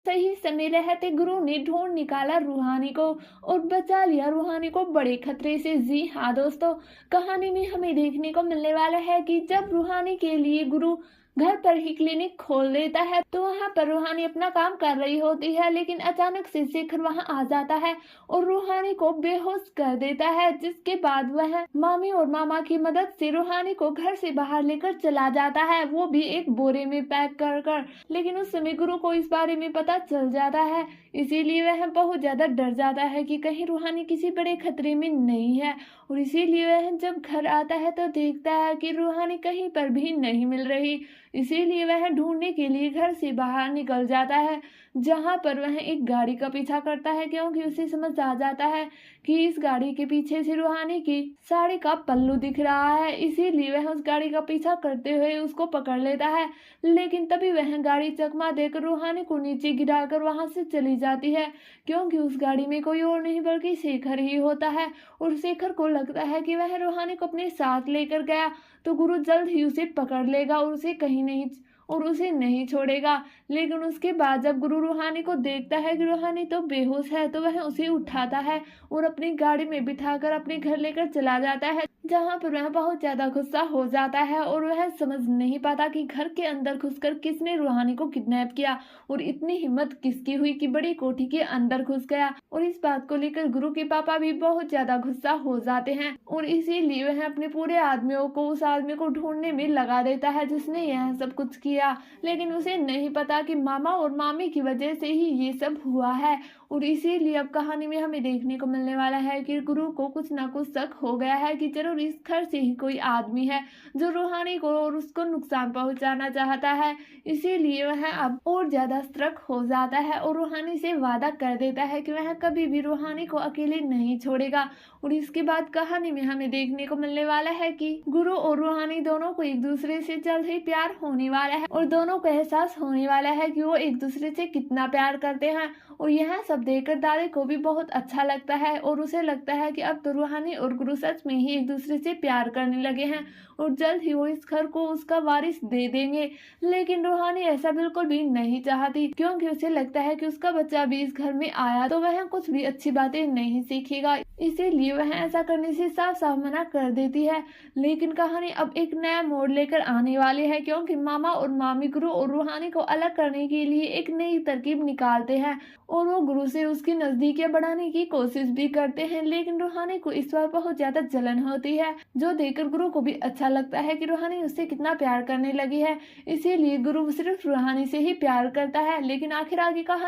सही समय रहते गुरु ने ढूंढ निकाला रूहानी को और बचा लिया रूहानी को बड़े खतरे से। जी हाँ दोस्तों, कहानी में हमें देखने को मिलने वाला है कि जब रूहानी के लिए गुरु घर पर ही क्लिनिक खोल देता है तो वहाँ पर रूहानी अपना काम कर रही होती है, लेकिन अचानक से शेखर वहाँ आ जाता है और रूहानी को बेहोश कर देता है, जिसके बाद वह मामी और मामा की मदद से रूहानी को घर से बाहर लेकर चला जाता है, वो भी एक बोरे में पैक कर। लेकिन उस समय गुरु को इस बारे में पता चल जाता है, इसीलिए वह बहुत ज्यादा डर जाता है कि कहीं रूहानी किसी बड़े खतरे में नहीं है। और इसीलिए वह जब घर आता है तो देखता है कि रूहानी कहीं पर भी नहीं मिल रही, इसीलिए वह ढूंढने के लिए घर से बाहर निकल जाता है, जहां पर वह एक गाड़ी का पीछा करता है, क्योंकि उसे समझ आ जाता है कि इस गाड़ी के पीछे से रूहानी की साड़ी का पल्लू दिख रहा है। इसीलिए वह उस गाड़ी का पीछा करते हुए उसको पकड़ लेता है, लेकिन तभी वह गाड़ी चकमा देकर रूहानी को नीचे गिराकर वहां से चली जाती है, क्योंकि उस गाड़ी में कोई और नहीं बल्कि शेखर ही होता है। और शेखर को लगता है कि वह रूहानी को अपने साथ लेकर गया तो गुरु जल्द ही उसे पकड़ लेगा और उसे नहीं छोड़ेगा। लेकिन उसके बाद जब गुरु रूहानी को देखता है कि रूहानी तो बेहोश है, तो वह उसे उठाता है और अपनी गाड़ी में बिठाकर अपने घर लेकर चला जाता है, जहां पर वह बहुत ज्यादा गुस्सा हो जाता है और वह समझ नहीं पाता कि घर के अंदर घुसकर किसने रूहानी को किडनैप किया और इतनी हिम्मत किसकी हुई कि बड़ी कोठी के अंदर घुस गया। और इस बात को लेकर गुरु के पापा भी बहुत ज्यादा गुस्सा हो जाते हैं और इसीलिए वह अपने पूरे आदमियों को उस आदमी को ढूंढने में लगा देता है जिसने यह सब कुछ किया। लेकिन उसे नहीं पता कि मामा और मामी की वजह से ही ये सब हुआ है। और इसीलिए अब कहानी में हमें देखने को मिलने वाला है कि गुरु को कुछ ना कुछ शक हो गया है कि जरूर इस घर से ही कोई आदमी है जो रूहानी को और उसको नुकसान पहुंचाना चाहता है। इसीलिए वह अब और ज्यादा सतर्क हो जाता है और रूहानी से वादा कर देता है कि वह कभी भी रूहानी को अकेले नहीं छोड़ेगा। और इसके बाद कहानी में हमें देखने को मिलने वाला है कि गुरु और रूहानी दोनों को एक दूसरे से जल्द ही प्यार होने वाला है और दोनों को एहसास होने वाला है कि वो एक दूसरे से कितना प्यार करते हैं। और यह सब देखकर दादी को भी बहुत अच्छा लगता है और उसे लगता है कि अब तो रूहानी और गुरु सच में ही एक दूसरे से प्यार करने लगे हैं और जल्द ही वो इस घर को उसका वारिस दे देंगे। लेकिन रूहानी ऐसा बिल्कुल भी नहीं चाहती, क्योंकि उसे लगता है कि उसका बच्चा भी इस घर में आया तो वह कुछ भी अच्छी बातें नहीं सीखेगा, इसीलिए वह ऐसा करने से साफ साफ मना कर देती है। लेकिन कहानी अब एक नया मोड़ लेकर आने वाली है, क्योंकि मामा और मामी गुरु और रूहानी को अलग करने के लिए एक नई तरकीब निकालते हैं और वो गुरु से उसकी नजदीकियां बढ़ाने की कोशिश भी करते हैं। लेकिन रूहानी को इस बार बहुत ज्यादा जलन होती है, जो देखकर गुरु को भी अच्छा लगता है कि रूहानी उससे कितना प्यार करने लगी है। इसीलिए गुरु सिर्फ रूहानी से ही प्यार करता है। लेकिन आखिर आगे कहानी